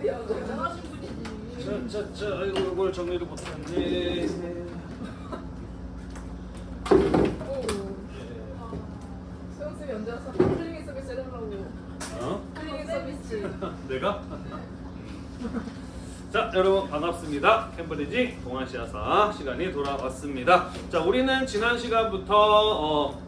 대단하신 분이지. 자, 아이고 이걸 정리를 못했네. 수영쌤이 언제 와서 클리닝 서비스 해달라고. 클리닝 서비스. 내가? 자, 여러분 반갑습니다. 캠브리지 동아시아사 시간이 돌아왔습니다. 자, 우리는 지난 시간부터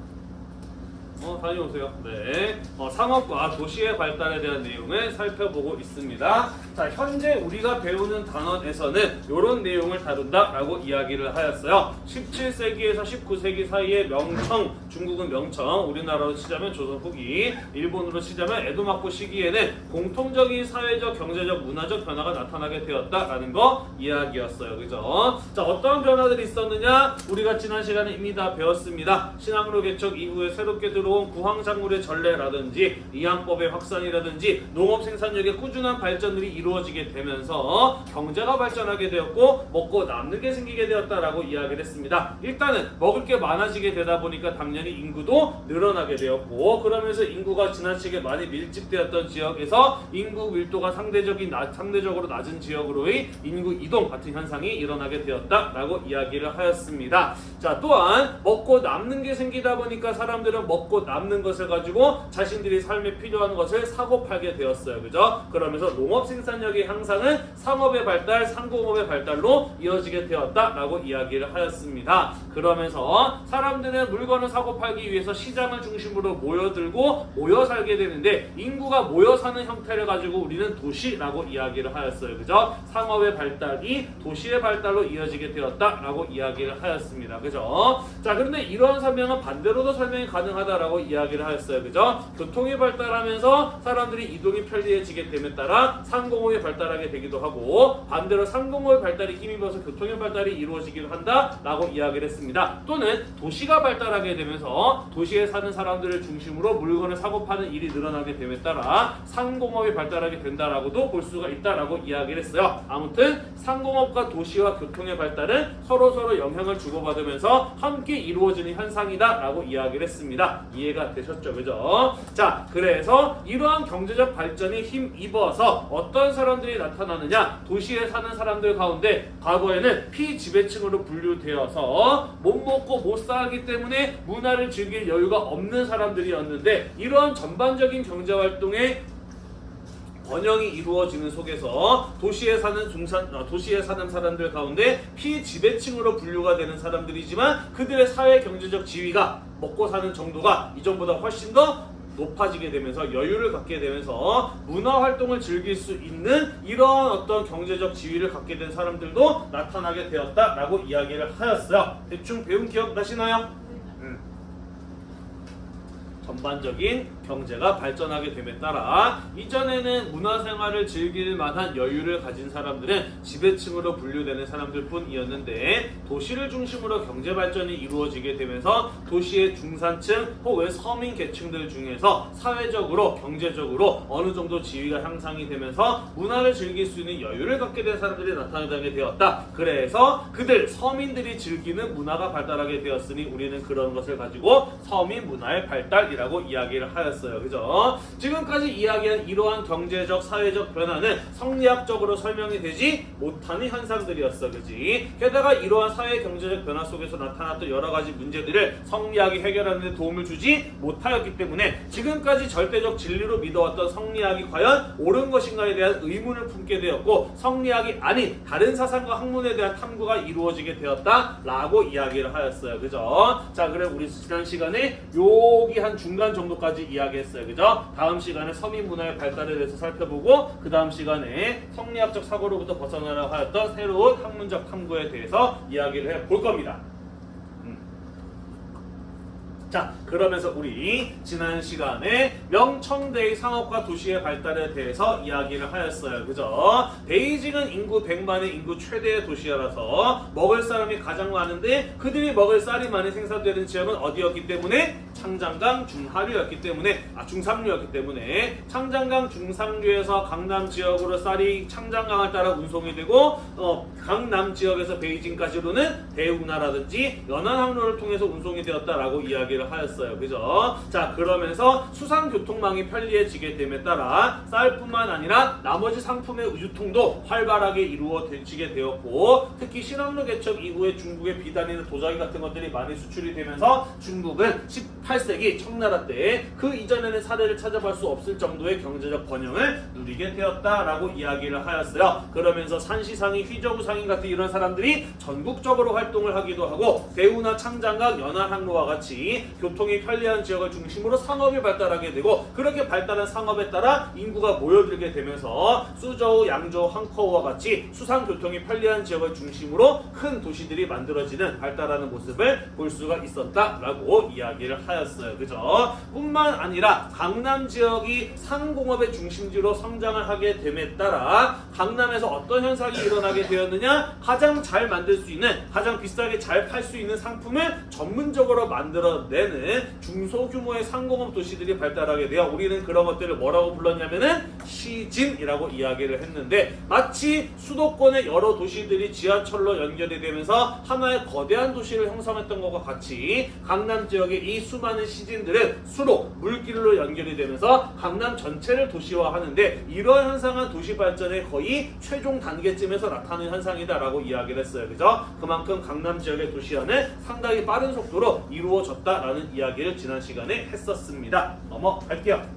다녀오세요. 네. 상업과 도시의 발달에 대한 내용을 살펴보고 있습니다. 자, 현재 우리가 배우는 단원에서는 이런 내용을 다룬다라고 이야기를 하였어요. 17세기에서 19세기 사이에 명청, 중국은 명청, 우리나라로 치자면 조선 후기, 일본으로 치자면 에도마코 시기에는 공통적인 사회적, 경제적, 문화적 변화가 나타나게 되었다라는 거 이야기였어요. 그죠? 자, 어떤 변화들이 있었느냐? 우리가 지난 시간에 이미 다 배웠습니다. 신항로 개척 이후에 새롭게 들어온 구황작물의 전례라든지 이항법의 확산이라든지 농업 생산력의 꾸준한 발전들이 이루어지게 되면서 경제가 발전하게 되었고 먹고 남는 게 생기게 되었다라고 이야기를 했습니다. 일단은 먹을 게 많아지게 되다 보니까 당연히 인구도 늘어나게 되었고, 그러면서 인구가 지나치게 많이 밀집되었던 지역에서 인구 밀도가 상대적으로 낮은 지역으로의 인구 이동 같은 현상이 일어나게 되었다라고 이야기를 하였습니다. 자, 또한 먹고 남는 게 생기다 보니까 사람들은 먹고 남는 것을 가지고 자신들이 삶에 필요한 것을 사고 팔게 되었어요. 그죠? 그러면서 농업 생산력의 향상은 상업의 발달, 상공업의 발달로 이어지게 되었다라고 이야기를 하였습니다. 그러면서 사람들은 물건을 사고 팔기 위해서 시장을 중심으로 모여들고 모여 살게 되는데, 인구가 모여 사는 형태를 가지고 우리는 도시라고 이야기를 하였어요. 그죠? 상업의 발달이 도시의 발달로 이어지게 되었다라고 이야기를 하였습니다. 그죠? 자, 그런데 이러한 설명은 반대로도 설명이 가능하다라고 이야기를 하였어요. 그죠? 교통이 발달하면서 사람들이 이동이 편리해지게 됨에 따라 상공업이 발달하게 되기도 하고, 반대로 상공업의 발달이 힘입어서 교통의 발달이 이루어지기도 한다라고 이야기를 했습니다. 또는 도시가 발달하게 되면서 도시에 사는 사람들을 중심으로 물건을 사고 파는 일이 늘어나게 됨에 따라 상공업이 발달하게 된다라고도 볼 수가 있다라고 이야기를 했어요. 아무튼 상공업과 도시와 교통의 발달은 서로 영향을 주고받으면서 함께 이루어지는 현상이다라고 이야기를 했습니다. 이해가 되셨죠? 그죠? 자, 그래서 이러한 경제적 발전이 힘입어서 어떤 사람들이 나타나느냐? 도시에 사는 사람들 가운데 과거에는 피지배층으로 분류되어서 못 먹고 못 살기 때문에 문화를 즐길 여유가 없는 사람들이었는데, 이러한 전반적인 경제활동에 번영이 이루어지는 속에서 도시에 사는 사람들 가운데 피지배층으로 분류가 되는 사람들이지만 그들의 사회 경제적 지위가 먹고 사는 정도가 이전보다 훨씬 더 높아지게 되면서 여유를 갖게 되면서 문화 활동을 즐길 수 있는 이러한 어떤 경제적 지위를 갖게 된 사람들도 나타나게 되었다라고 이야기를 하였어요. 대충 배운 기억 나시나요? 전반적인 경제가 발전하게 됨에 따라 이전에는 문화생활을 즐길 만한 여유를 가진 사람들은 지배층으로 분류되는 사람들 뿐이었는데, 도시를 중심으로 경제 발전이 이루어지게 되면서 도시의 중산층 혹은 서민 계층들 중에서 사회적으로 경제적으로 어느 정도 지위가 향상이 되면서 문화를 즐길 수 있는 여유를 갖게 된 사람들이 나타나게 되었다. 그래서 그들 서민들이 즐기는 문화가 발달하게 되었으니 우리는 그런 것을 가지고 서민 문화의 발달이라고 이야기를 하였어요. 그죠? 지금까지 이야기한 이러한 경제적, 사회적 변화는 성리학적으로 설명이 되지 못하는 현상들이었어. 그지? 게다가 이러한 사회 경제적 변화 속에서 나타났던 여러 가지 문제들을 성리학이 해결하는 데 도움을 주지 못하였기 때문에 지금까지 절대적 진리로 믿어왔던 성리학이 과연 옳은 것인가에 대한 의문을 품게 되었고, 성리학이 아닌 다른 사상과 학문에 대한 탐구가 이루어지게 되었다라고 이야기를 하였어요. 그죠? 자, 그래 우리 지난 시간에 여기 한 중간 정도까지 이야기했어요. 그죠? 다음 시간에 서민 문화의 발달에 대해서 살펴보고, 그 다음 시간에 성리학적 사고로부터 벗어나려 하였던 새로운 학문적 탐구에 대해서 이야기를 해볼 겁니다. 자, 그러면서 우리 지난 시간에 명청대의 상업과 도시의 발달에 대해서 이야기를 하였어요. 그죠? 베이징은 인구 100만의 인구 최대의 도시라서 먹을 사람이 가장 많은데 그들이 먹을 쌀이 많이 생산되는 지역은 어디였기 때문에? 창장강 중하류였기 때문에 중상류였기 때문에 창장강 중상류에서 강남 지역으로 쌀이 창장강을 따라 운송이 되고 강남 지역에서 베이징까지로는 대운하라든지 연안항로를 통해서 운송이 되었다라고 이야기를 이야기를 하였어요. 그죠? 자, 그러면서 수상교통망이 편리해지게 됨에 따라 쌀뿐만 아니라 나머지 상품의 유통도 활발하게 이루어지게 되었고, 특히 신항로 개척 이후에 중국의 비단이나 도자기 같은 것들이 많이 수출이 되면서 중국은 18세기 청나라 때 그 이전에는 사례를 찾아볼 수 없을 정도의 경제적 번영을 누리게 되었다라고 이야기를 하였어요. 그러면서 산시상인, 휘저우상인 같은 이런 사람들이 전국적으로 활동을 하기도 하고, 대우나 창장각, 연안항로와 같이 교통이 편리한 지역을 중심으로 상업이 발달하게 되고, 그렇게 발달한 상업에 따라 인구가 모여들게 되면서 수저우, 양저우, 항커우와 같이 수상교통이 편리한 지역을 중심으로 큰 도시들이 만들어지는 발달하는 모습을 볼 수가 있었다라고 이야기를 하였어요. 그죠? 뿐만 아니라 강남 지역이 상공업의 중심지로 성장을 하게 됨에 따라 강남에서 어떤 현상이 일어나게 되었느냐? 가장 잘 만들 수 있는, 가장 비싸게 잘 팔 수 있는 상품을 전문적으로 만들어내는 중소규모의 상공업 도시들이 발달하게 되어 우리는 그런 것들을 뭐라고 불렀냐면은 시진이라고 이야기를 했는데, 마치 수도권의 여러 도시들이 지하철로 연결이 되면서 하나의 거대한 도시를 형성했던 것과 같이 강남 지역의 이 수많은 시진들은 수로 물길로 연결이 되면서 강남 전체를 도시화하는데, 이러한 현상은 도시 발전의 거의 최종 단계쯤에서 나타나는 현상이다라고 이야기를 했어요. 그죠? 그만큼 강남 지역의 도시화는 상당히 빠른 속도로 이루어졌다라는 이야기를 지난 시간에 했었습니다. 넘어갈게요.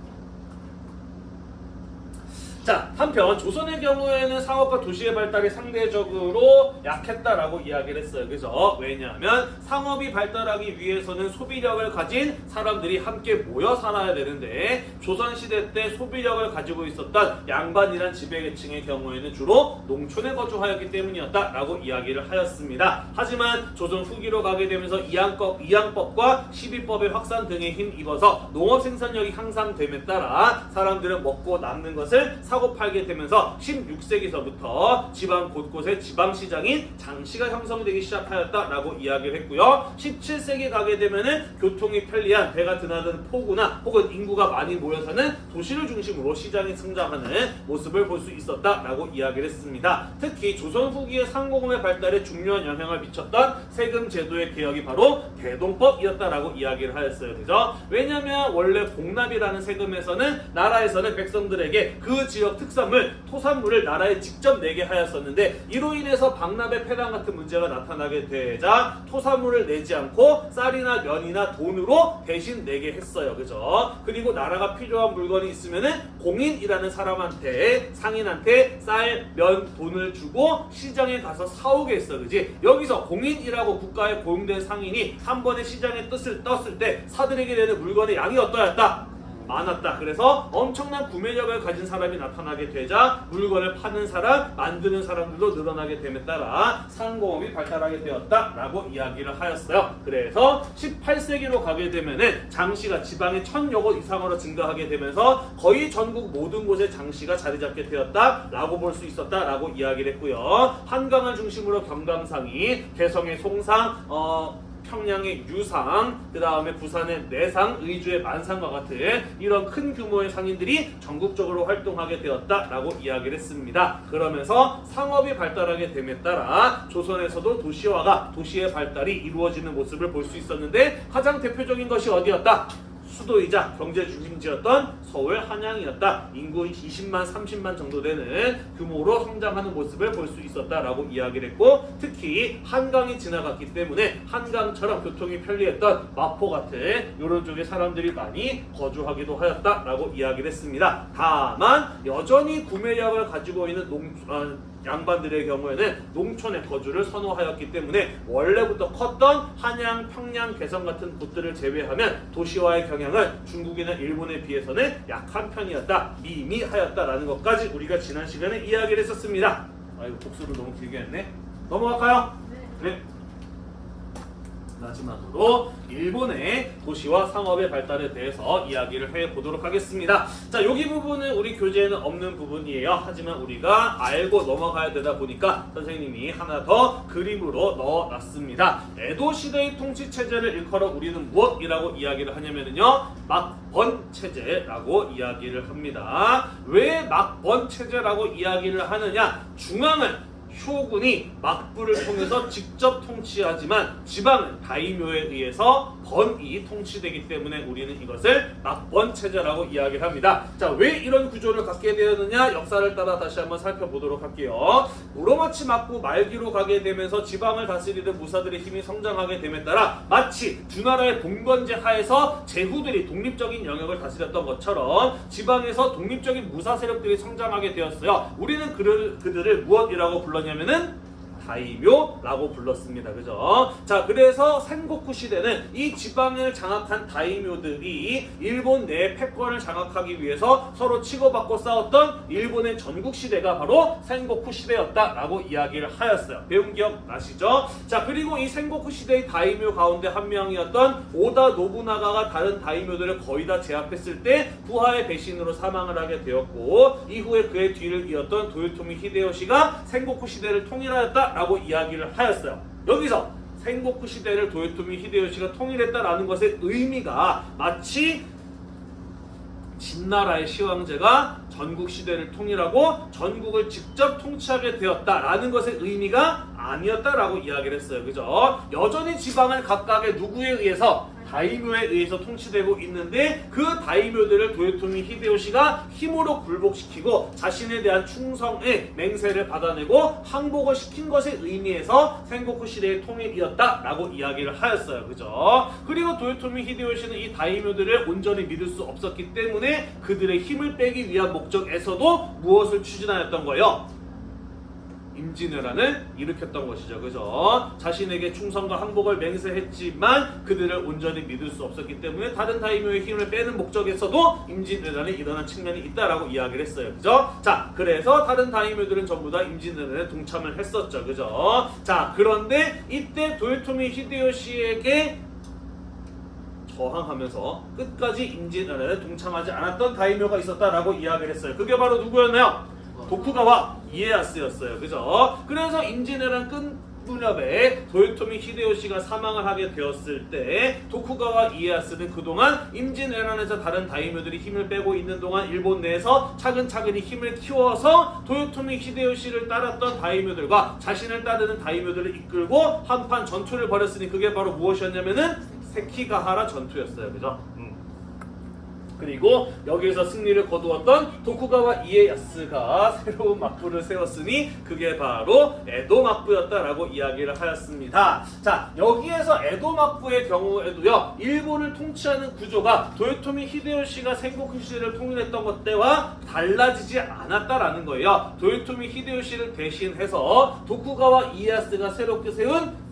자, 한편 조선의 경우에는 상업과 도시의 발달이 상대적으로 약했다라고 이야기를 했어요. 그래서 왜냐하면 상업이 발달하기 위해서는 소비력을 가진 사람들이 함께 모여 살아야 되는데, 조선시대 때 소비력을 가지고 있었던 양반이란 지배계층의 경우에는 주로 농촌에 거주하였기 때문이었다라고 이야기를 하였습니다. 하지만 조선 후기로 가게 되면서 이양법과 시비법의 확산 등에 힘입어서 농업 생산력이 향상됨에 따라 사람들은 먹고 남는 것을 사고 팔게 되면서 16세기서부터 지방 곳곳에 지방시장인 장시가 형성되기 시작하였다라고 이야기를 했고요. 17세기 가게 되면은 교통이 편리한 배가 드나드는 포구나 혹은 인구가 많이 모여 사는 도시를 중심으로 시장이 성장하는 모습을 볼 수 있었다라고 이야기를 했습니다. 특히 조선 후기의 상공업의 발달에 중요한 영향을 미쳤던 세금 제도의 개혁이 바로 대동법이었다라고 이야기를 하였어요. 그죠? 왜냐하면 원래 공납이라는 세금에서는 나라에서는 백성들에게 그 지역 특산물, 토산물을 나라에 직접 내게 하였었는데, 이로 인해서 박납의 폐단 같은 문제가 나타나게 되자 토산물을 내지 않고 쌀이나 면이나 돈으로 대신 내게 했어요. 그죠? 그리고 나라가 필요한 물건이 있으면은 공인이라는 사람한테, 상인한테 쌀, 면, 돈을 주고 시장에 가서 사오게 했어. 그지? 여기서 공인이라고 국가에 고용된 상인이 한 번에 시장에 떴을 때 사들이게 되는 물건의 양이 어떠했다? 많았다. 그래서 엄청난 구매력을 가진 사람이 나타나게 되자 물건을 파는 사람, 만드는 사람들도 늘어나게 됨에 따라 상공업이 발달하게 되었다라고 이야기를 하였어요. 그래서 18세기로 가게 되면은 장시가 지방의 1000여 곳 이상으로 증가하게 되면서 거의 전국 모든 곳에 장시가 자리 잡게 되었다라고 볼 수 있었다라고 이야기를 했고요. 한강을 중심으로 경강상이, 개성의 송상, 평양의 유상, 그 다음에 부산의 내상, 의주의 만상과 같은 이런 큰 규모의 상인들이 전국적으로 활동하게 되었다라고 이야기를 했습니다. 그러면서 상업이 발달하게 됨에 따라 조선에서도 도시화가, 도시의 발달이 이루어지는 모습을 볼 수 있었는데, 가장 대표적인 것이 어디였다? 수도이자 경제 중심지였던 서울 한양이었다. 인구 20만, 30만 정도 되는 규모로 성장하는 모습을 볼 수 있었다라고 이야기를 했고, 특히 한강이 지나갔기 때문에 한강처럼 교통이 편리했던 마포 같은 이런 쪽에 사람들이 많이 거주하기도 하였다라고 이야기를 했습니다. 다만 여전히 구매력을 가지고 있는 양반들의 경우에는 농촌의 거주를 선호하였기 때문에 원래부터 컸던 한양, 평양, 개성 같은 곳들을 제외하면 도시화의 경향은 중국이나 일본에 비해서는 약한 편이었다, 미미하였다라는 것까지 우리가 지난 시간에 이야기를 했었습니다. 이거 복수를 너무 길게 했네. 넘어갈까요? 네. 마지막으로 일본의 도시와 상업의 발달에 대해서 이야기를 해보도록 하겠습니다. 자, 여기 부분은 우리 교재에는 없는 부분이에요. 하지만 우리가 알고 넘어가야 되다 보니까 선생님이 하나 더 그림으로 넣어놨습니다. 에도 시대의 통치 체제를 일컬어 우리는 무엇이라고 이야기를 하냐면요, 막번 체제라고 이야기를 합니다. 왜 막번 체제라고 이야기를 하느냐? 중앙은 쇼군이 막부를 통해서 직접 통치하지만 지방은 다이묘에 의해서 번이 통치되기 때문에 우리는 이것을 막번 체제라고 이야기를 합니다. 자, 왜 이런 구조를 갖게 되었느냐? 역사를 따라 다시 한번 살펴보도록 할게요. 무로마치 막부 말기로 가게 되면서 지방을 다스리는 무사들의 힘이 성장하게 됨에 따라 마치 주나라의 봉건제 하에서 제후들이 독립적인 영역을 다스렸던 것처럼 지방에서 독립적인 무사 세력들이 성장하게 되었어요. 우리는 그들을 무엇이라고 불렀냐면은 다이묘라고 불렀습니다. 그죠? 자, 그래서 센고쿠 시대는 이 지방을 장악한 다이묘들이 일본 내 패권을 장악하기 위해서 서로 치고받고 싸웠던 일본의 전국 시대가 바로 센고쿠 시대였다라고 이야기를 하였어요. 배운 기억 나시죠? 자, 그리고 이 센고쿠 시대의 다이묘 가운데 한 명이었던 오다 노부나가가 다른 다이묘들을 거의 다 제압했을 때 부하의 배신으로 사망을 하게 되었고, 이후에 그의 뒤를 이었던 도요토미 히데요시가 센고쿠 시대를 통일하였다 라고 이야기를 하였어요. 여기서 센고쿠 시대를 도요토미 히데요시가 통일했다라는 것의 의미가 마치 진나라의 시황제가 전국 시대를 통일하고 전국을 직접 통치하게 되었다라는 것의 의미가 아니었다라고 이야기를 했어요. 그죠? 여전히 지방은 각각의 누구에 의해서 다이묘에 의해서 통치되고 있는데 그 다이묘들을 도요토미 히데요시가 힘으로 굴복시키고 자신에 대한 충성의 맹세를 받아내고 항복을 시킨 것에 의미에서 센고쿠 시대의 통일이었다라고 이야기를 하였어요. 그죠? 그리고 도요토미 히데요시는 이 다이묘들을 온전히 믿을 수 없었기 때문에 그들의 힘을 빼기 위한 목적에서도 무엇을 추진하였던 거예요? 임진왜란을 일으켰던 것이죠. 그죠? 자신에게 충성과 항복을 맹세했지만 그들을 온전히 믿을 수 없었기 때문에 다른 다이묘의 힘을 빼는 목적에서도 임진왜란이 일어난 측면이 있다라고 이야기를 했어요. 그죠? 자, 그래서 다른 다이묘들은 전부 다 임진왜란에 동참을 했었죠. 그죠? 자, 그런데 이때 도요토미 히데요시에게 저항하면서 끝까지 임진왜란에 동참하지 않았던 다이묘가 있었다라고 이야기를 했어요. 그게 바로 누구였나요? 도쿠가와 이에야스였어요. 그죠? 그래서 임진왜란 끝 무렵에 도요토미 히데요시가 사망을 하게 되었을 때 도쿠가와 이에야스는 그동안 임진왜란에서 다른 다이묘들이 힘을 빼고 있는 동안 일본 내에서 차근차근히 힘을 키워서 도요토미 히데요시를 따랐던 다이묘들과 자신을 따르는 다이묘들을 이끌고 한판 전투를 벌였으니 그게 바로 무엇이었냐면은 세키가하라 전투였어요. 그죠? 그리고 여기에서 승리를 거두었던 도쿠가와 이에야스가 새로운 막부를 세웠으니 그게 바로 에도 막부였다라고 이야기를 하였습니다. 자, 여기에서 에도 막부의 경우에도요, 일본을 통치하는 구조가 도요토미 히데요시가 센고쿠 시대를 통일했던 것 때와 달라지지 않았다라는 거예요. 도요토미 히데요시를 대신해서 도쿠가와 이에야스가 새롭게 세운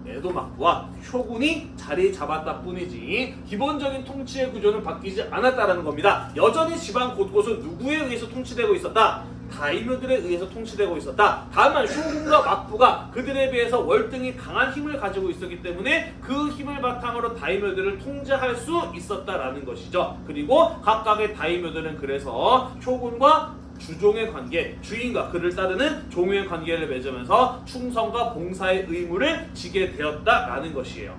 에도 막부와 쇼군이 자리 잡았다 뿐이지 기본적인 통치의 구조는 바뀌지 않았다라는 겁니다. 여전히 지방 곳곳은 누구에 의해서 통치되고 있었다? 다이묘들에 의해서 통치되고 있었다. 다만 쇼군과 막부가 그들에 비해서 월등히 강한 힘을 가지고 있었기 때문에 그 힘을 바탕으로 다이묘들을 통제할 수 있었다라는 것이죠. 그리고 각각의 다이묘들은 그래서 쇼군과 주종의 관계, 주인과 그를 따르는 종의 관계를 맺으면서 충성과 봉사의 의무를 지게 되었다라는 것이에요.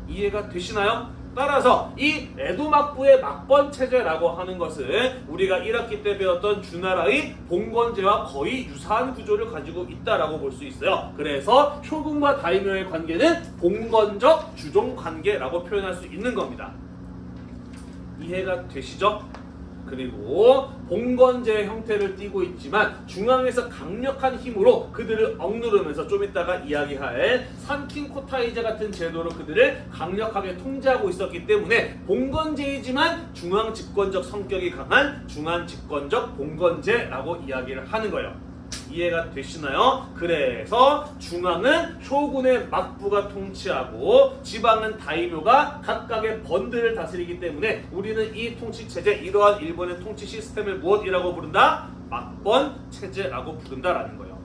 이해가 되시나요? 따라서 이 에도 막부의 막번 체제라고 하는 것은 우리가 1학기 때 배웠던 주나라의 봉건제와 거의 유사한 구조를 가지고 있다라고 볼 수 있어요. 그래서 쇼군과 다이묘의 관계는 봉건적 주종 관계라고 표현할 수 있는 겁니다. 이해가 되시죠? 그리고 봉건제의 형태를 띠고 있지만 중앙에서 강력한 힘으로 그들을 억누르면서 좀 이따가 이야기할 산킹코타이제 같은 제도로 그들을 강력하게 통제하고 있었기 때문에 봉건제이지만 중앙 집권적 성격이 강한 중앙 집권적 봉건제라고 이야기를 하는 거예요. 이해가 되시나요? 그래서 중앙은 쇼군의 막부가 통치하고 지방은 다이묘가 각각의 번들을 다스리기 때문에 우리는 이 통치체제, 이러한 일본의 통치 시스템을 무엇이라고 부른다? 막번 체제라고 부른다라는 거예요.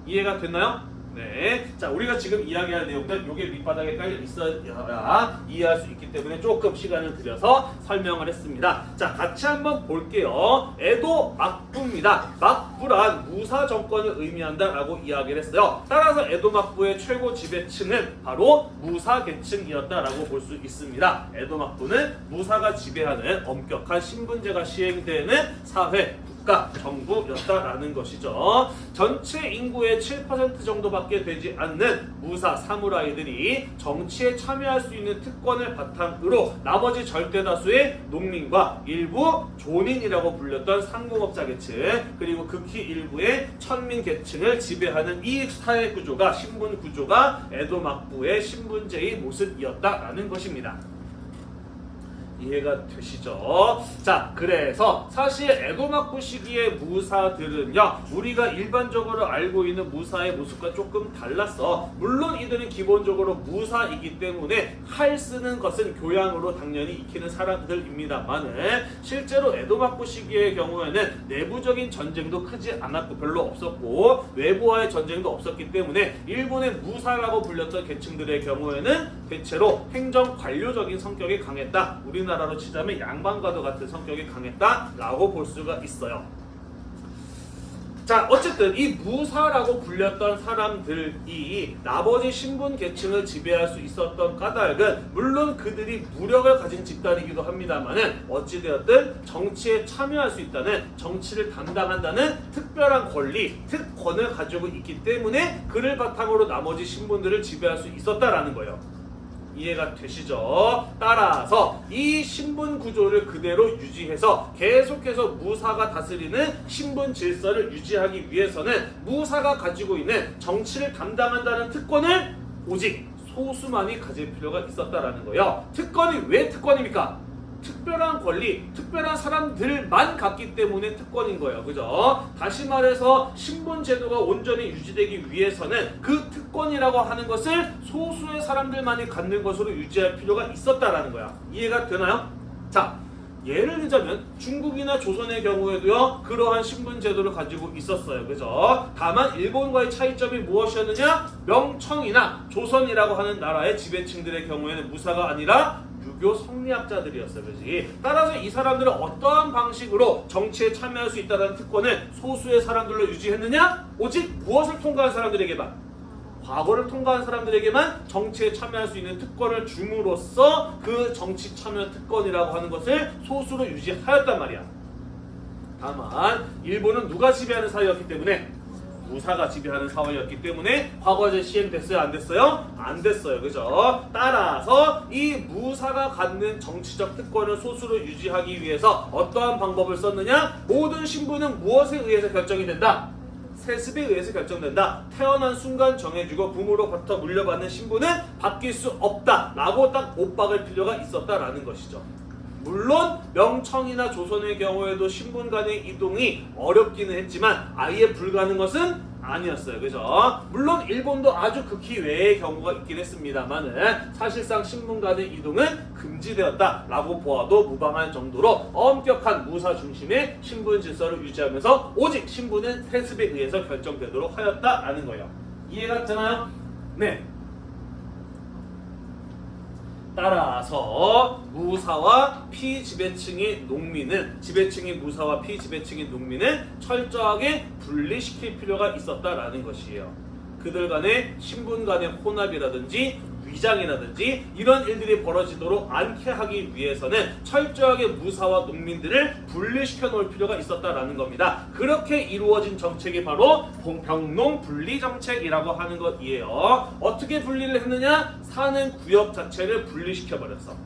이해가 됐나요? 네. 자, 우리가 지금 이야기할 내용들 요게 밑바닥에 깔려 있어야 이해할 수 있기 때문에 조금 시간을 들여서 설명을 했습니다. 자, 같이 한번 볼게요. 에도 막부입니다. 막부란 무사 정권을 의미한다라고 이야기를 했어요. 따라서 에도 막부의 최고 지배층은 바로 무사 계층이었다라고 볼 수 있습니다. 에도 막부는 무사가 지배하는 엄격한 신분제가 시행되는 사회, 국가, 정부였다라는 것이죠. 전체 인구의 7% 정도밖에 되지 않는 무사 사무라이들이 정치에 참여할 수 있는 특권을 바탕으로 나머지 절대 다수의 농민과 일부 존인이라고 불렸던 상공업자 계층 그리고 극히 일부의 천민 계층을 지배하는 이 사회 구조가 신분 구조가 에도 막부의 신분제의 모습이었다라는 것입니다. 이해가 되시죠? 자, 그래서 사실 에도 막부 시기의 무사들은요, 우리가 일반적으로 알고 있는 무사의 모습과 조금 달랐어. 물론 이들은 기본적으로 무사이기 때문에 칼 쓰는 것은 교양으로 당연히 익히는 사람들입니다만은 실제로 에도 막부 시기의 경우에는 내부적인 전쟁도 크지 않았고 별로 없었고 외부와의 전쟁도 없었기 때문에 일본의 무사라고 불렸던 계층들의 경우에는 대체로 행정 관료적인 성격이 강했다. 우리나라로 치자면 양반과도 같은 성격이 강했다라고 볼 수가 있어요. 자, 어쨌든 이 무사라고 불렸던 사람들이 나머지 신분 계층을 지배할 수 있었던 까닭은 물론 그들이 무력을 가진 집단이기도 합니다만은 어찌되었든 정치에 참여할 수 있다는, 정치를 담당한다는 특별한 권리, 특권을 가지고 있기 때문에 그를 바탕으로 나머지 신분들을 지배할 수 있었다라는 거예요. 이해가 되시죠? 따라서 이 신분 구조를 그대로 유지해서 계속해서 무사가 다스리는 신분 질서를 유지하기 위해서는 무사가 가지고 있는 정치를 담당한다는 특권을 오직 소수만이 가질 필요가 있었다라는 거예요. 특권이 왜 특권입니까? 특별한 권리, 특별한 사람들만 갖기 때문에 특권인 거예요. 그죠? 다시 말해서 신분 제도가 온전히 유지되기 위해서는 그 특권이라고 하는 것을 소수의 사람들만이 갖는 것으로 유지할 필요가 있었다라는 거야. 이해가 되나요? 자, 예를 들자면 중국이나 조선의 경우에도요, 그러한 신분 제도를 가지고 있었어요. 그죠? 다만 일본과의 차이점이 무엇이었느냐? 명청이나 조선이라고 하는 나라의 지배층들의 경우에는 무사가 아니라 유교 성리학자들이었어요. 그렇지? 따라서 이 사람들은 어떠한 방식으로 정치에 참여할 수 있다는 특권을 소수의 사람들로 유지했느냐? 오직 무엇을 통과한 사람들에게만, 과거를 통과한 사람들에게만 정치에 참여할 수 있는 특권을 줌으로써 그 정치 참여 특권이라고 하는 것을 소수로 유지하였단 말이야. 다만 일본은 누가 지배하는 사회였기 때문에, 무사가 지배하는 사회였기 때문에 과거에 시행됐어요? 안 됐어요? 안 됐어요. 그죠? 따라서 이 무사가 갖는 정치적 특권을 소수로 유지하기 위해서 어떠한 방법을 썼느냐? 모든 신분은 무엇에 의해서 결정이 된다? 세습에 의해서 결정된다. 태어난 순간 정해주고 부모로부터 물려받는 신분은 바뀔 수 없다 라고 딱 못 박을 필요가 있었다라는 것이죠. 물론 명청이나 조선의 경우에도 신분 간의 이동이 어렵기는 했지만 아예 불가능한 것은 아니었어요. 그죠? 물론 일본도 아주 극히 외의 경우가 있긴 했습니다만은 사실상 신분 간의 이동은 금지되었다라고 보아도 무방할 정도로 엄격한 무사 중심의 신분 질서를 유지하면서 오직 신분은 세습에 의해서 결정되도록 하였다라는 거예요. 이해가 되나요? 네. 따라서 무사와 피지배층의 농민은, 지배층이 무사와 피지배층의 농민은 철저하게 분리시킬 필요가 있었다라는 것이에요. 그들 간의 신분 간의 혼합이라든지 위장이라든지 이런 일들이 벌어지도록 않게 하기 위해서는 철저하게 무사와 농민들을 분리시켜 놓을 필요가 있었다라는 겁니다. 그렇게 이루어진 정책이 바로 병농 분리 정책이라고 하는 것이에요. 어떻게 분리를 했느냐? 사는 구역 자체를 분리시켜 버렸어.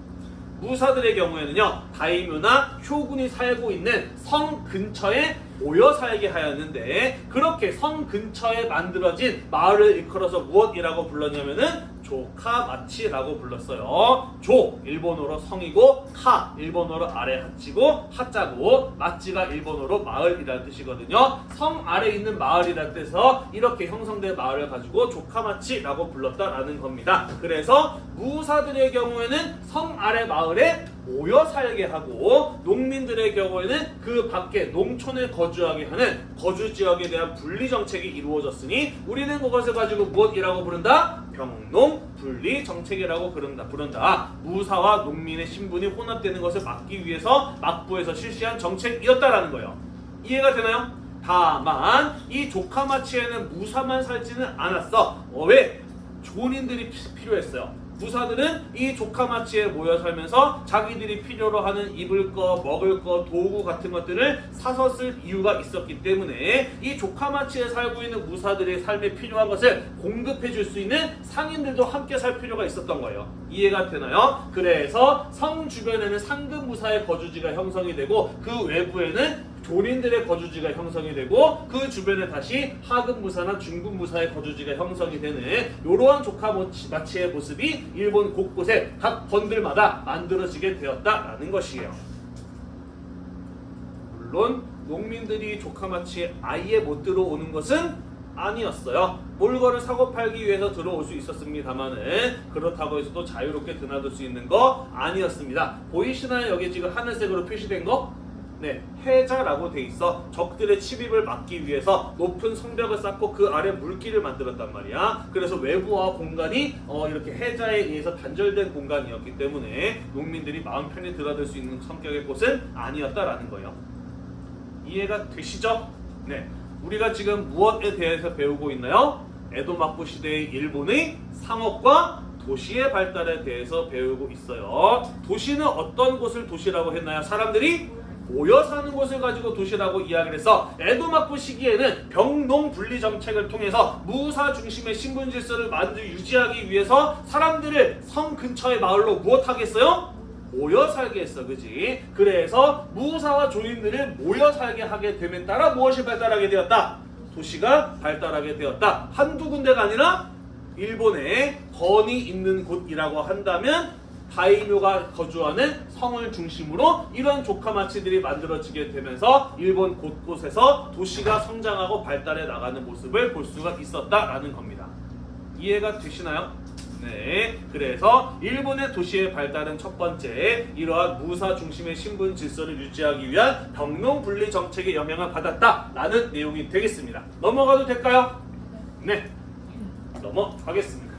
무사들의 경우에는요, 다이묘나 효군이 살고 있는 성 근처에 모여 살게 하였는데, 그렇게 성 근처에 만들어진 마을을 일컬어서 무엇이라고 불렀냐면은 조카마치라고 불렀어요. 조 일본어로 성이고, 카 일본어로 아래 하치고, 하자고, 마치가 일본어로 마을이라는 뜻이거든요. 성 아래 있는 마을이라는 뜻에서 이렇게 형성된 마을을 가지고 조카마치라고 불렀다라는 겁니다. 그래서 무사들의 경우에는 성 아래 마을에 모여 살게 하고, 농민들의 경우에는 그 밖에 농촌에 거주하게 하는 거주 지역에 대한 분리 정책이 이루어졌으니 우리는 그것을 가지고 무엇이라고 부른다? 병농 분리 정책이라고 부른다. 무사와 농민의 신분이 혼합되는 것을 막기 위해서 막부에서 실시한 정책이었다라는 거예요. 이해가 되나요? 다만 이 조카마치에는 무사만 살지는 않았어. 왜? 존인들이 필요했어요. 무사들은 이 조카마치에 모여 살면서 자기들이 필요로 하는 입을 거, 먹을 거, 도구 같은 것들을 사서 쓸 이유가 있었기 때문에 이 조카마치에 살고 있는 무사들의 삶에 필요한 것을 공급해 줄 수 있는 상인들도 함께 살 필요가 있었던 거예요. 이해가 되나요? 그래서 성 주변에는 상급 무사의 거주지가 형성이 되고 그 외부에는 조린들의 거주지가 형성이 되고 그 주변에 다시 하급 무사나 중급 무사의 거주지가 형성이 되는 이러한 조카마치의 모습이 일본 곳곳에 각 번들마다 만들어지게 되었다라는 것이에요. 물론 농민들이 조카마치에 아예 못 들어오는 것은 아니었어요. 물건을 사고 팔기 위해서 들어올 수 있었습니다만은 그렇다고 해서도 자유롭게 드나들 수 있는 거 아니었습니다. 보이시나요? 여기 지금 하늘색으로 표시된 거? 네, 해자라고 돼 있어. 적들의 침입을 막기 위해서 높은 성벽을 쌓고 그 아래 물길을 만들었단 말이야. 그래서 외부와 공간이 이렇게 해자에 의해서 단절된 공간이었기 때문에 농민들이 마음 편히 드나들 수 있는 성격의 곳은 아니었다라는 거예요. 이해가 되시죠? 네, 우리가 지금 무엇에 대해서 배우고 있나요? 에도 막부 시대의 일본의 상업과 도시의 발달에 대해서 배우고 있어요. 도시는 어떤 곳을 도시라고 했나요? 사람들이 모여 사는 곳을 가지고 도시라고 이야기를 해서 에도 막부 시기에는 병농 분리 정책을 통해서 무사 중심의 신분 질서를 유지하기 위해서 사람들을 성 근처의 마을로 무엇하겠어요? 모여 살게 했어, 그지? 그래서 무사와 조인들을 모여 살게 하게 됨에 따라 무엇이 발달하게 되었다? 도시가 발달하게 되었다. 한두 군데가 아니라 일본에 건이 있는 곳이라고 한다면 다이묘가 거주하는 성을 중심으로 이런 조카마치들이 만들어지게 되면서 일본 곳곳에서 도시가 성장하고 발달해 나가는 모습을 볼 수가 있었다라는 겁니다. 이해가 되시나요? 네, 그래서 일본의 도시의 발달은 첫 번째 이러한 무사 중심의 신분 질서를 유지하기 위한 병농 분리 정책의 영향을 받았다라는 내용이 되겠습니다. 넘어가도 될까요? 네, 넘어가겠습니다.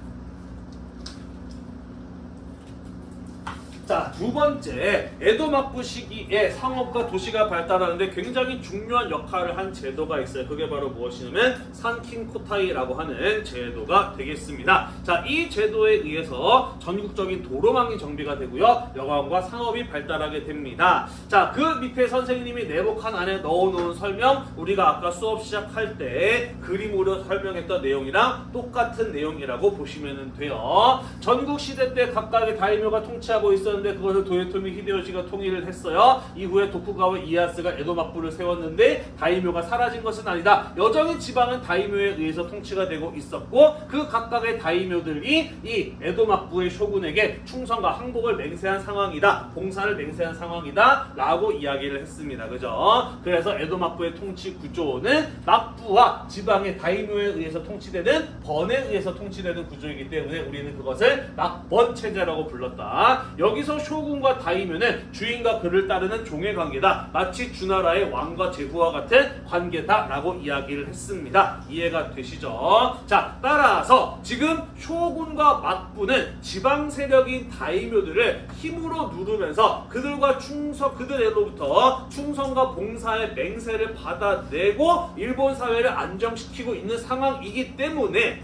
자, 두 번째, 에도 막부 시기에 상업과 도시가 발달하는데 굉장히 중요한 역할을 한 제도가 있어요. 그게 바로 무엇이냐면 산킨코타이라고 하는 제도가 되겠습니다. 자, 이 제도에 의해서 전국적인 도로망이 정비가 되고요, 여관과 상업이 발달하게 됩니다. 자, 그 밑에 선생님이 내복한 안에 넣어놓은 설명, 우리가 아까 수업 시작할 때 그림으로 설명했던 내용이랑 똑같은 내용이라고 보시면 돼요. 전국 시대 때 각각의 다이묘가 통치하고 있었는데 그것을 도요토미 히데요시가 통일을 했어요. 이후에 도쿠가와 이에야스가 에도 막부를 세웠는데 다이묘가 사라진 것은 아니다. 여전히 지방은 다이묘에 의해서 통치가 되고 있었고 그 각각의 다이묘들이 이 에도 막부의 쇼군에게 충성과 항복을 맹세한 상황이다. 봉사를 맹세한 상황이다 라고 이야기를 했습니다. 그죠? 그래서 에도 막부의 통치 구조는 막부와 지방의 다이묘에 의해서 통치되는 번에 의해서 통치되는 구조이기 때문에 우리는 그것을 막번 체제라고 불렀다. 여기서 쇼군과 다이묘는 주인과 그를 따르는 종의 관계다. 마치 주나라의 왕과 제후와 같은 관계다라고 이야기를 했습니다. 이해가 되시죠? 자, 따라서 지금 쇼군과 막부는 지방 세력인 다이묘들을 힘으로 누르면서 그들에로부터 충성과 봉사의 맹세를 받아내고 일본 사회를 안정시키고 있는 상황이기 때문에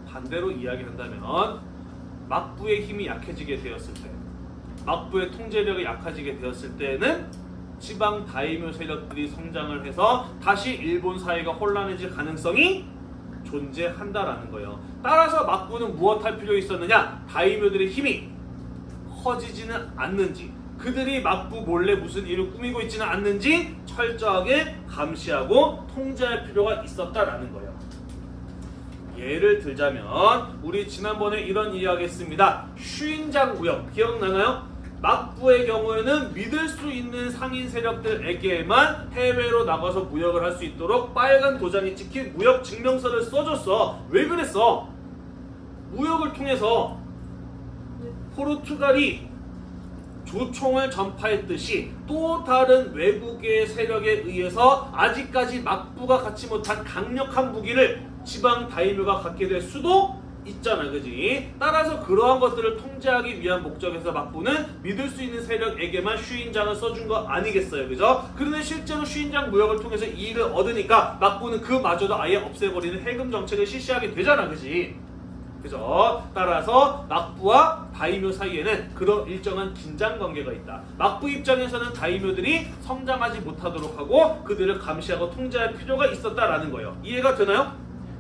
반대로 이야기한다면 막부의 힘이 약해지게 되었을 때, 막부의 통제력이 약해지게 되었을 때는 지방 다이묘 세력들이 성장을 해서 다시 일본 사회가 혼란해질 가능성이 존재한다라는 거예요. 따라서 막부는 무엇할 필요 있었느냐? 다이묘들의 힘이 커지지는 않는지, 그들이 막부 몰래 무슨 일을 꾸미고 있지는 않는지 철저하게 감시하고 통제할 필요가 있었다라는 거예요. 예를 들자면 우리 지난번에 이런 이야기 했습니다. 슈인장 무역 기억나나요? 막부의 경우에는 믿을 수 있는 상인 세력들에게만 해외로 나가서 무역을 할 수 있도록 빨간 도장이 찍힌 무역 증명서를 써줬어. 왜 그랬어? 무역을 통해서 포르투갈이 조총을 전파했듯이 또 다른 외국의 세력에 의해서 아직까지 막부가 갖지 못한 강력한 무기를 지방 다이묘가 갖게 될 수도 있잖아, 그지? 따라서 그러한 것들을 통제하기 위한 목적에서 막부는 믿을 수 있는 세력에게만 슈인장을 써준 거 아니겠어요, 그죠? 그런데 실제로 슈인장 무역을 통해서 이익을 얻으니까 막부는 그마저도 아예 없애버리는 해금 정책을 실시하게 되잖아, 그지? 그죠? 따라서 막부와 다이묘 사이에는 그런 일정한 긴장 관계가 있다. 막부 입장에서는 다이묘들이 성장하지 못하도록 하고 그들을 감시하고 통제할 필요가 있었다라는 거예요. 이해가 되나요?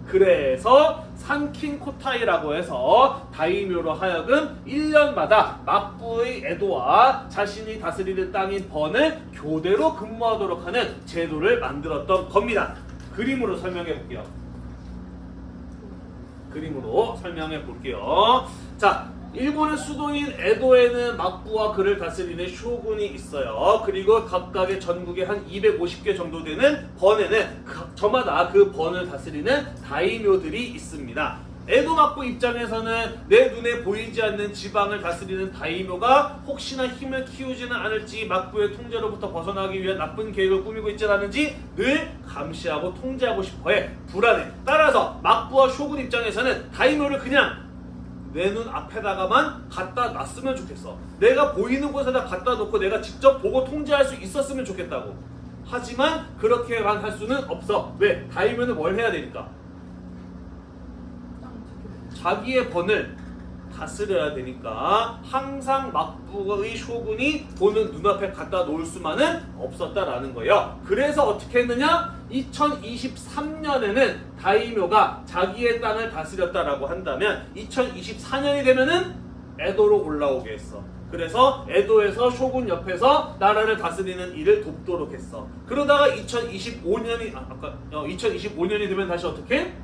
그래서 산킹코타이라고 해서 다이묘로 하여금 1년마다 막부의 에도와 자신이 다스리는 땅인 번을 교대로 근무하도록 하는 제도를 만들었던 겁니다. 그림으로 설명해 볼게요. 그림으로 설명해 볼게요. 자, 일본의 수도인 에도에는 막부와 그를 다스리는 쇼군이 있어요. 그리고 각각의 전국에 한 250개 정도 되는 번에는 저마다 그 번을 다스리는 다이묘들이 있습니다. 에도 막부 입장에서는 내 눈에 보이지 않는 지방을 다스리는 다이묘가 혹시나 힘을 키우지는 않을지 막부의 통제로부터 벗어나기 위한 나쁜 계획을 꾸미고 있지 않은지 늘 감시하고 통제하고 싶어해. 불안해. 따라서 막부와 쇼군 입장에서는 다이묘를 그냥 내 눈 앞에다가만 갖다 놨으면 좋겠어. 내가 보이는 곳에다 갖다 놓고 내가 직접 보고 통제할 수 있었으면 좋겠다고. 하지만 그렇게만 할 수는 없어. 왜? 다이묘는 뭘 해야 되니까? 자기의 번을 다스려야 되니까 항상 막부의 쇼군이 보는 눈앞에 갖다 놓을 수만은 없었다라는 거예요. 그래서 어떻게 했느냐? 2023년에는 다이묘가 자기의 땅을 다스렸다라고 한다면 2024년이 되면은 에도로 올라오게 했어. 그래서 에도에서 쇼군 옆에서 나라를 다스리는 일을 돕도록 했어. 그러다가 2025년이 되면 다시 어떻게?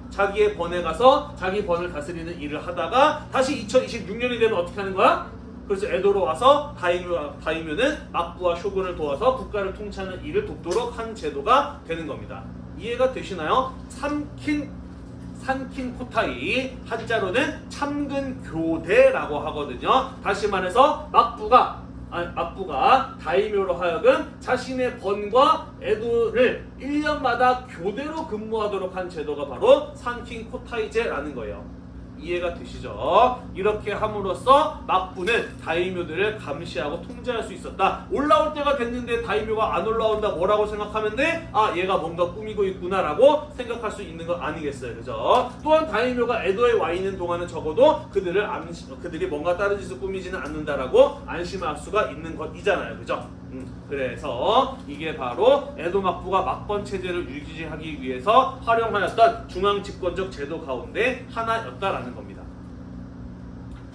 자기의 번에 가서 자기 번을 다스리는 일을 하다가 다시 2026년이 되면 어떻게 하는 거야? 그래서 에도로 와서 다이묘는 막부와 쇼군을 도와서 국가를 통치하는 일을 돕도록 한 제도가 되는 겁니다. 이해가 되시나요? 산킹코타이, 한자로는 참근교대라고 하거든요. 다시 말해서 막부가 다이묘로 하여금 자신의 번과 에도를 1년마다 교대로 근무하도록 한 제도가 바로 산킹코타이제라는 거예요. 이해가 되시죠? 이렇게 함으로써 막부는 다이묘들을 감시하고 통제할 수 있었다. 올라올 때가 됐는데 다이묘가 안 올라온다. 뭐라고 생각하면 돼? 아, 얘가 뭔가 꾸미고 있구나 라고 생각할 수 있는 거 아니겠어요. 그죠? 또한 다이묘가 에도에 와 있는 동안은 적어도 그들이 뭔가 다른 짓을 꾸미지는 않는다라고 안심할 수가 있는 것이잖아요. 그죠? 그래서 이게 바로 에도 막부가 막번 체제를 유지하기 위해서 활용하였던 중앙 집권적 제도 가운데 하나였다라는 겁니다.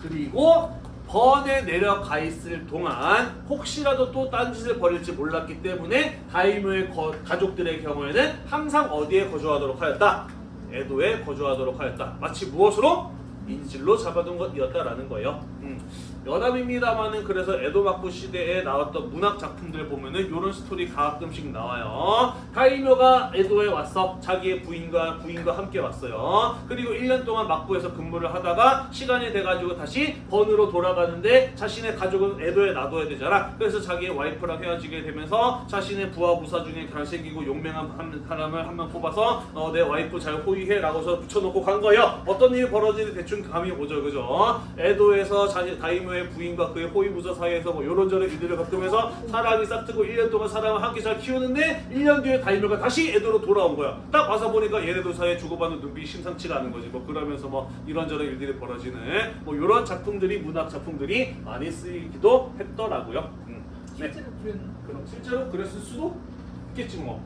그리고 번에 내려가 있을 동안 혹시라도 또 딴짓을 벌일지 몰랐기 때문에 다이묘의 가족들의 경우에는 항상 어디에 거주하도록 하였다? 에도에 거주하도록 하였다. 마치 무엇으로? 인질로 잡아둔 것이었다라는 거예요. 여담입니다만은 그래서 에도 막부 시대에 나왔던 문학 작품들 보면은 이런 스토리 가끔씩 나와요. 다이묘가 에도에 왔어. 자기의 부인과 함께 왔어요. 그리고 1년 동안 막부에서 근무를 하다가 시간이 돼가지고 다시 번으로 돌아가는데 자신의 가족은 에도에 놔둬야 되잖아. 그래서 자기의 와이프랑 헤어지게 되면서 자신의 부하 부사 중에 잘생기고 용맹한 사람을 한 명 뽑아서 내 와이프 잘 호위해 라고서 붙여놓고 간 거예요. 어떤 일이 벌어지는지 대충 감이 오죠. 그죠? 에도에서 다이묘 부인과 그의 호위무사 사이에서 뭐 요런저런 일들을 겪으면서 사랑이 싹트고 1년 동안 사랑을 함께 잘 키우는데 1년 뒤에 다이묘가 다시 에도로 돌아온 거야. 딱 와서 보니까 얘네들 사이에 주고받는 눈빛이 심상치가 않은 거지. 뭐 그러면서 뭐 이런저런 일들이 벌어지는 뭐 요런 작품들이 문학 작품들이 많이 쓰이기도 했더라고요. 실제로 그랬나? 그럼 실제로 그랬을 수도 있겠지 뭐.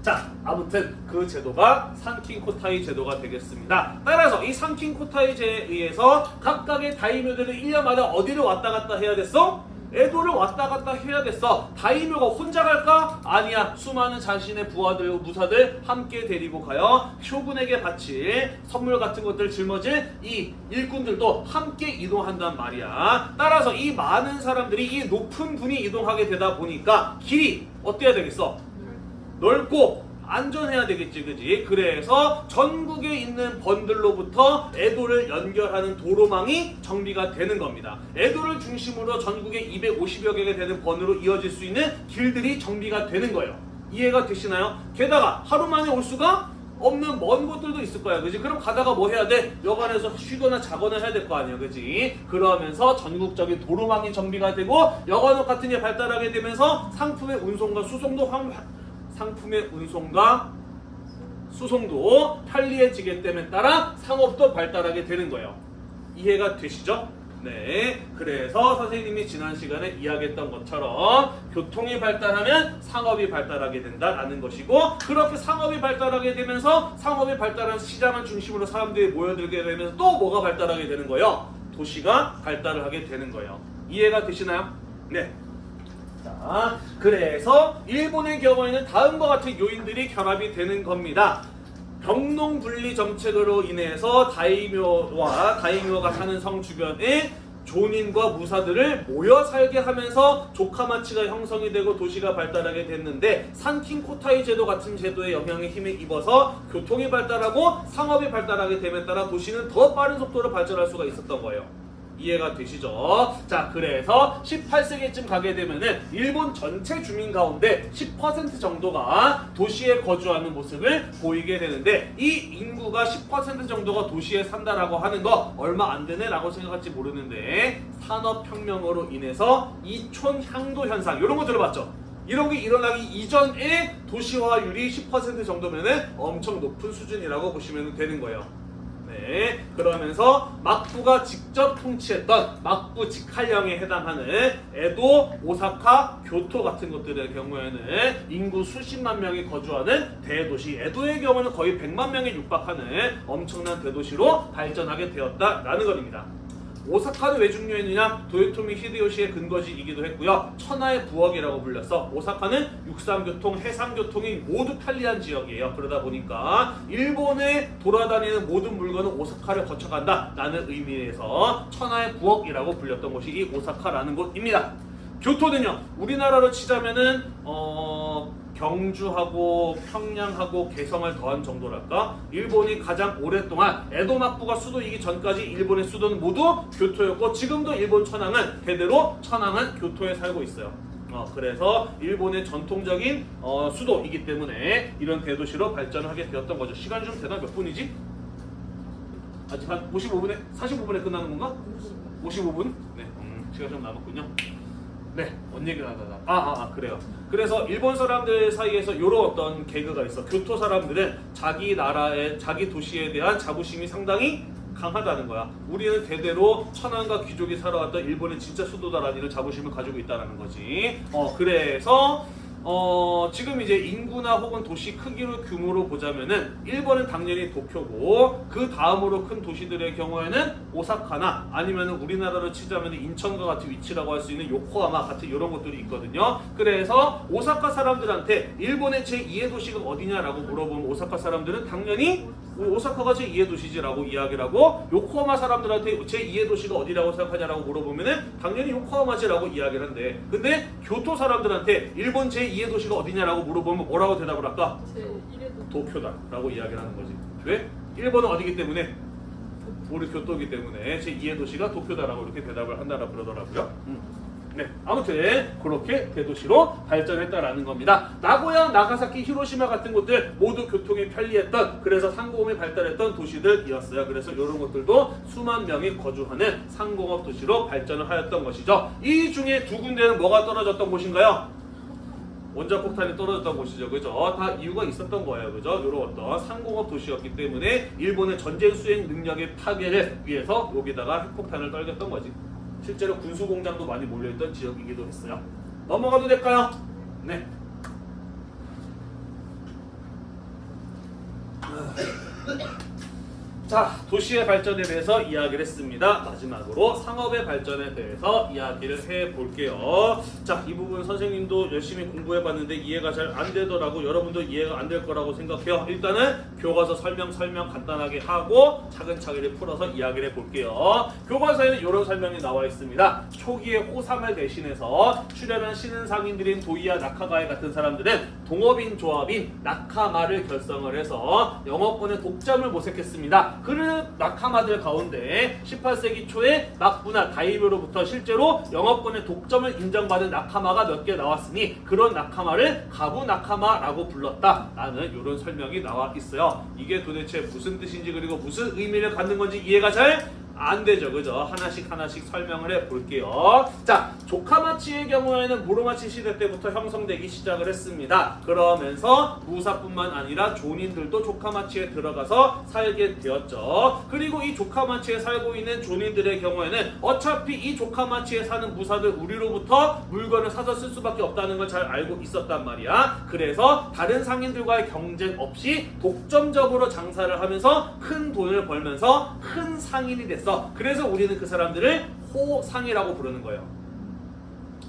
자, 아무튼 그 제도가 산킹코타이 제도가 되겠습니다. 따라서 이 산킹코타이제에 의해서 각각의 다이묘들은 1년마다 어디를 왔다 갔다 해야 됐어? 에도를 왔다 갔다 해야 됐어. 다이묘가 혼자 갈까? 아니야. 수많은 자신의 부하들, 무사들 함께 데리고 가요. 쇼군에게 바칠 선물 같은 것들 짊어질 이 일꾼들도 함께 이동한단 말이야. 따라서 이 많은 사람들이 이 높은 분이 이동하게 되다 보니까 길이 어때야 되겠어? 넓고 안전해야 되겠지, 그지? 그래서 전국에 있는 번들로부터 에도를 연결하는 도로망이 정비가 되는 겁니다. 에도를 중심으로 전국에 250여 개가 되는 번으로 이어질 수 있는 길들이 정비가 되는 거예요. 이해가 되시나요? 게다가 하루 만에 올 수가 없는 먼 곳들도 있을 거야, 그지? 그럼 가다가 뭐 해야 돼? 여관에서 쉬거나 자거나 해야 될 거 아니야, 그지? 그러면서 전국적인 도로망이 정비가 되고 여관업 같은 게 발달하게 되면서 상품의 운송과 수송도 편리해지게 됨에 따라 상업도 발달하게 되는 거예요. 이해가 되시죠? 네, 그래서 선생님이 지난 시간에 이야기했던 것처럼 교통이 발달하면 상업이 발달하게 된다라는 것이고, 그렇게 상업이 발달하게 되면서 상업이 발달한 시장을 중심으로 사람들이 모여들게 되면서 또 뭐가 발달하게 되는 거예요? 도시가 발달을 하게 되는 거예요. 이해가 되시나요? 네. 자, 그래서 일본의 경우에는 다음과 같은 요인들이 결합이 되는 겁니다. 병농 분리 정책으로 인해서 다이묘가 사는 성 주변에 존인과 무사들을 모여 살게 하면서 조카마치가 형성이 되고 도시가 발달하게 됐는데, 산킨 코타이 제도 같은 제도의 영향에 힘에 입어서 교통이 발달하고 상업이 발달하게 됨에 따라 도시는 더 빠른 속도로 발전할 수가 있었던 거예요. 이해가 되시죠? 자, 그래서 18세기쯤 가게 되면은 일본 전체 주민 가운데 10% 정도가 도시에 거주하는 모습을 보이게 되는데, 이 인구가 10% 정도가 도시에 산다라고 하는 거 얼마 안 되네 라고 생각할지 모르는데, 산업혁명으로 인해서 이촌 향도 현상 이런 거 들어봤죠? 이런 게 일어나기 이전에 도시화율이 10% 정도면은 엄청 높은 수준이라고 보시면 되는 거예요. 네, 그러면서 막부가 직접 통치했던 막부 직할령에 해당하는 에도, 오사카, 교토 같은 것들의 경우에는 인구 수십만 명이 거주하는 대도시, 에도의 경우는 거의 100만 명에 육박하는 엄청난 대도시로 발전하게 되었다라는 겁니다. 오사카는 왜 중요했느냐? 도요토미 히데요시의 근거지이기도 했고요. 천하의 부엌이라고 불렸어. 오사카는 육상교통, 해상교통이 모두 편리한 지역이에요. 그러다 보니까 일본에 돌아다니는 모든 물건은 오사카를 거쳐간다 라는 의미에서 천하의 부엌이라고 불렸던 곳이 이 오사카라는 곳입니다. 교토는요, 우리나라로 치자면은 경주하고 평양하고 개성을 더한 정도랄까? 일본이 가장 오랫동안 에도 막부가 수도이기 전까지 일본의 수도는 모두 교토였고, 지금도 일본 천황은 대대로 천황은 교토에 살고 있어요. 그래서 일본의 전통적인 수도이기 때문에 이런 대도시로 발전을 하게 되었던 거죠. 시간이 좀 되나? 몇 분이지? 아직 한 55분에 45분에 끝나는 건가? 55분? 네, 시간 좀 남았군요. 네, 뭔 얘기를 하다가 그래요. 그래서 일본 사람들 사이에서 이런 어떤 개그가 있어. 교토 사람들은 자기 나라의 자기 도시에 대한 자부심이 상당히 강하다는 거야. 우리는 대대로 천황과 귀족이 살아왔던 일본의 진짜 수도다라는 이런 자부심을 가지고 있다는 거지. 그래서 지금 이제 인구나 혹은 도시 크기로 규모로 보자면은 일본은 당연히 도쿄고, 그 다음으로 큰 도시들의 경우에는 오사카나 아니면은 우리나라로 치자면 인천과 같은 위치라고 할 수 있는 요코하마 같은 이런 곳들이 있거든요. 그래서 오사카 사람들한테 일본의 제2의 도시가 어디냐라고 물어보면 오사카 사람들은 당연히 오사카가 제2의 도시지라고 이야기를 하고, 요코하마 사람들한테 제2의 도시가 어디라고 생각하냐라고 물어보면은 당연히 요코하마지라고 이야기를 한대. 근데 교토 사람들한테 일본 제2의 도시가 어디냐라고 물어보면 뭐라고 대답을 할까? 제1의 도쿄다라고 이야기를 하는 거지. 왜? 일본은 어디기 때문에? 우리 교토이기 때문에 제2의 도시가 도쿄다라고 이렇게 대답을 한다라고 그러더라고요. 네, 아무튼 그렇게 대도시로 발전했다라는 겁니다. 나고야, 나가사키, 히로시마 같은 곳들 모두 교통이 편리했던, 그래서 상공업이 발달했던 도시들이었어요. 그래서 이런 곳들도 수만 명이 거주하는 상공업 도시로 발전을 하였던 것이죠. 이 중에 두 군데는 뭐가 떨어졌던 곳인가요? 원자폭탄이 떨어졌던 곳이죠. 그죠? 다 이유가 있었던 거예요. 그죠? 이런 어떤 상공업 도시였기 때문에 일본의 전쟁 수행 능력의 파괴를 위해서 여기다가 핵폭탄을 떨겼던 거지. 실제로 군수공장도 많이 몰려있던 지역이기도 했어요. 넘어가도 될까요? 네. 자, 도시의 발전에 대해서 이야기를 했습니다. 마지막으로 상업의 발전에 대해서 이야기를 해볼게요. 자, 이 부분 선생님도 열심히 공부해봤는데 이해가 잘 안 되더라고. 여러분도 이해가 안 될 거라고 생각해요. 일단은 교과서 설명 간단하게 하고 차근차근히 풀어서 이야기를 해볼게요. 교과서에는 이런 설명이 나와 있습니다. 초기에 호상을 대신해서 출연한 신은 상인들인 도이야 나카가에 같은 사람들은 동업인 조합인 나카마를 결성을 해서 영어권의 독점을 모색했습니다. 그 나카마들 가운데 18세기 초에 막부나 다이묘로부터 실제로 영어권의 독점을 인정받은 나카마가 몇 개 나왔으니 그런 나카마를 가부 나카마라고 불렀다라는 이런 설명이 나와 있어요. 이게 도대체 무슨 뜻인지, 그리고 무슨 의미를 갖는 건지 이해가 잘 안 되죠, 그죠? 하나씩 설명을 해볼게요. 자, 조카마치의 경우에는 무로마치 시대 때부터 형성되기 시작을 했습니다. 그러면서 무사뿐만 아니라 존인들도 조카마치에 들어가서 살게 되었죠. 그리고 이 조카마치에 살고 있는 존인들의 경우에는 어차피 이 조카마치에 사는 무사들 우리로부터 물건을 사서 쓸 수밖에 없다는 걸 잘 알고 있었단 말이야. 그래서 다른 상인들과의 경쟁 없이 독점적으로 장사를 하면서 큰 돈을 벌면서 큰 상인이 됐어. 그래서 우리는 그 사람들을 호상이라고 부르는 거예요.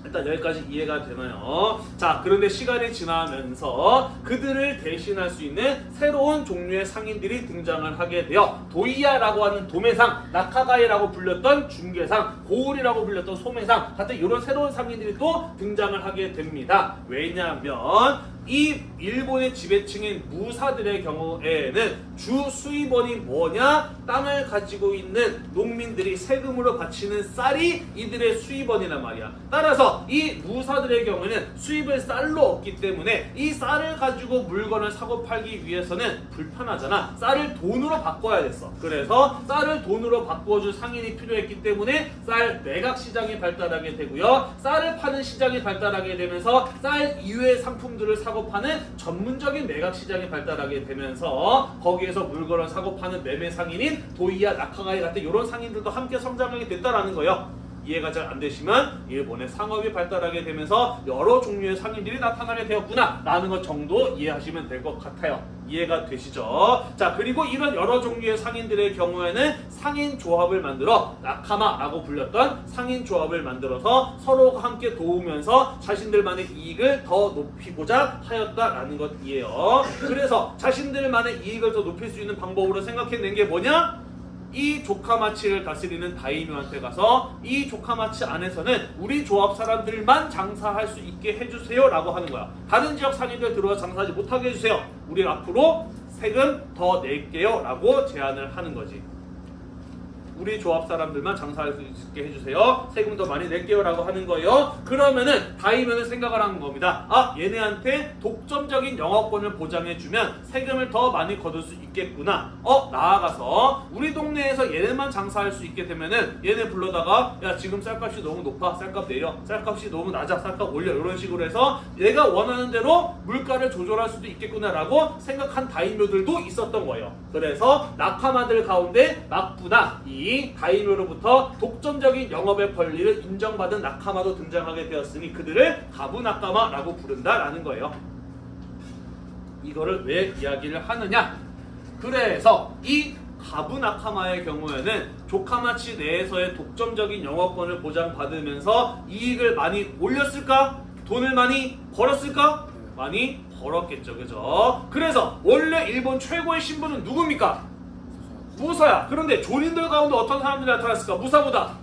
일단 여기까지 이해가 되나요? 자, 그런데 시간이 지나면서 그들을 대신할 수 있는 새로운 종류의 상인들이 등장을 하게 되어 도이야라고 하는 도매상, 나카가이라고 불렸던 중개상, 고울이라고 불렸던 소매상 같은 이런 새로운 상인들이 또 등장을 하게 됩니다. 왜냐하면 이 일본의 지배층인 무사들의 경우에는 주 수입원이 뭐냐? 땅을 가지고 있는 농민들이 세금으로 바치는 쌀이 이들의 수입원이란 말이야. 따라서 이 무사들의 경우에는 수입을 쌀로 얻기 때문에 이 쌀을 가지고 물건을 사고 팔기 위해서는 불편하잖아. 쌀을 돈으로 바꿔야 됐어. 그래서 쌀을 돈으로 바꿔줄 상인이 필요했기 때문에 쌀 매각 시장이 발달하게 되고요. 쌀을 파는 시장이 발달하게 되면서 쌀 이외의 상품들을 사고 파는 전문적인 매각 시장이 발달하게 되면서 거기에서 물건을 사고 파는 매매 상인인 도이야, 나카가이 같은 이런 상인들도 함께 성장하게 됐다라는 거예요. 이해가 잘 안 되시면 일본의 상업이 발달하게 되면서 여러 종류의 상인들이 나타나게 되었구나 라는 것 정도 이해하시면 될 것 같아요. 이해가 되시죠? 자, 그리고 이런 여러 종류의 상인들의 경우에는 상인 조합을 만들어 나카마라고 불렸던 상인 조합을 만들어서 서로가 함께 도우면서 자신들만의 이익을 더 높이고자 하였다라는 것이에요. 그래서 자신들만의 이익을 더 높일 수 있는 방법으로 생각해낸 게 뭐냐? 이 조카마치를 다스리는 다이묘한테 가서 이 조카마치 안에서는 우리 조합 사람들만 장사할 수 있게 해주세요 라고 하는 거야. 다른 지역 상인들 들어와 장사하지 못하게 해주세요. 우리 앞으로 세금 더 낼게요 라고 제안을 하는 거지. 우리 조합 사람들만 장사할 수 있게 해주세요. 세금 더 많이 낼게요 라고 하는 거예요. 그러면은 다이면은 생각을 하는 겁니다. 아, 얘네한테 독점적인 영업권을 보장해주면 세금을 더 많이 거둘 수 있겠구나. 나아가서 우리 동네에서 얘네만 장사할 수 있게 되면은 얘네 불러다가 야, 지금 쌀값이 너무 높아, 쌀값 내려, 쌀값이 너무 낮아, 쌀값 올려, 이런 식으로 해서 얘가 원하는 대로 물가를 조절할 수도 있겠구나 라고 생각한 다이묘들도 있었던 거예요. 그래서 나카마들 가운데 막부나 이 다이묘로부터 독점적인 영업의 권리를 인정받은 나카마도 등장하게 되었으니 그들을 가부나카마라고 부른다라는 거예요. 이거를 왜 이야기를 하느냐? 그래서 이 가부나카마의 경우에는 조카마치 내에서의 독점적인 영업권을 보장받으면서 이익을 많이 올렸을까? 돈을 많이 벌었을까? 많이 벌었겠죠, 그죠? 그래서 원래 일본 최고의 신분은 누굽니까? 무사야. 그런데 존인들 가운데 어떤 사람들이 나타났을까? 무사보다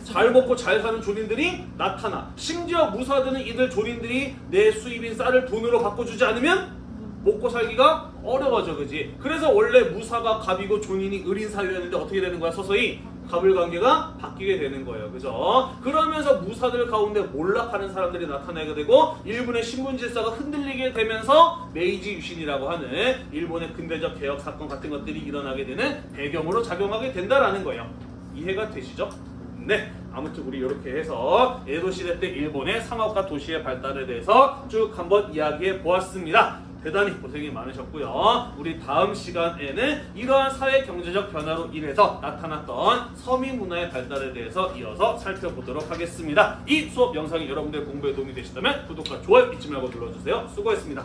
잘 먹고 잘 사는 존인들이 나타나. 심지어 무사들은 이들 존인들이 내 수입인 쌀을 돈으로 바꿔주지 않으면 먹고 살기가 어려워져, 그지? 그래서 원래 무사가 갑이고 존인이 을인 사이였는데 어떻게 되는 거야? 서서히 갑을 관계가 바뀌게 되는 거예요, 그죠? 그러면서 무사들 가운데 몰락하는 사람들이 나타나게 되고 일본의 신분 질서가 흔들리게 되면서 메이지 유신이라고 하는 일본의 근대적 개혁 사건 같은 것들이 일어나게 되는 배경으로 작용하게 된다라는 거예요. 이해가 되시죠? 네, 아무튼 우리 이렇게 해서 에도 시대 때 일본의 상업과 도시의 발달에 대해서 쭉 한번 이야기해 보았습니다. 대단히 고생이 많으셨고요. 우리 다음 시간에는 이러한 사회 경제적 변화로 인해서 나타났던 서민 문화의 발달에 대해서 이어서 살펴보도록 하겠습니다. 이 수업 영상이 여러분들의 공부에 도움이 되시다면 구독과 좋아요 잊지 말고 눌러주세요. 수고했습니다.